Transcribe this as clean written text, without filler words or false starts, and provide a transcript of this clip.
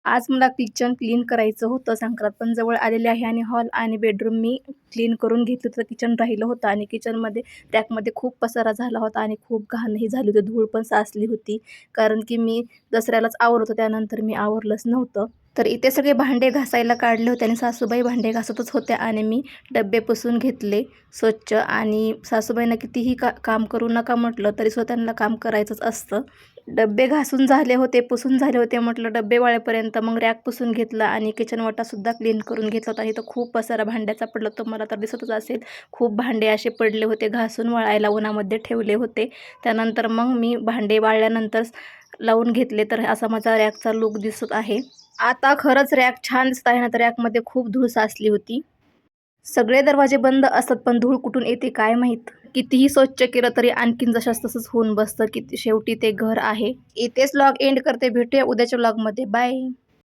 आज मला kitchen clean करायचं होतं. संक्रांत पण जवळ आलेली आहे आणि हॉल आणि बेडरूम मी क्लीन करून घेतलं होतं. किचन राहिलं होतं आणि किचनमध्ये रॅकमध्ये खूप पसारा झाला होता आणि खूप घाणही झाली होती. धूळ पण साचली होती. कारण की मी दसऱ्यालाच आवरत होतं, त्यानंतर मी आवरलंच नव्हतं. तर इथे सगळे भांडे घासायला काढले होते आणि सासूबाई भांडे घासतच होत्या आणि मी डब्बे पुसून घेतले स्वच्छ. आणि सासूबाईंना कितीही काम करू नका म्हटलं तरी स्वतःला काम करायचंच असतं. डब्बे घासून झाले होते, पुसून झाले होते, म्हटलं डब्बे वाळेपर्यंत मग रॅक पुसून घेतला आणि किचन वाटासुद्धा क्लीन करून घेतला होता. इथं खूप पसारा भांड्याचा पडला, तुम्हाला तर दिसतच असेल. खूप भांडे असे पडले होते, घासून वाळायला उन्हामध्ये ठेवले होते. त्यानंतर मग मी भांडे वाळल्यानंतर लावून घेतले, तर असा माझा रॅकचा लूक दिसत आहे. आता खरंच रॅक छान दिसत आहे ना, तर रॅकमध्ये खूप धूळ साचली होती. सगळे दरवाजे बंद असतात पण धूळ कुठून येते काय माहीत. कितीही स्वच्छ केलं तरी आणखीन जशास तसंच होऊन बसतं, की शेवटी ते घर आहे. इथेच व्लॉग एंड करते. भेटूया उद्याच्या व्लॉगमध्ये. बाय.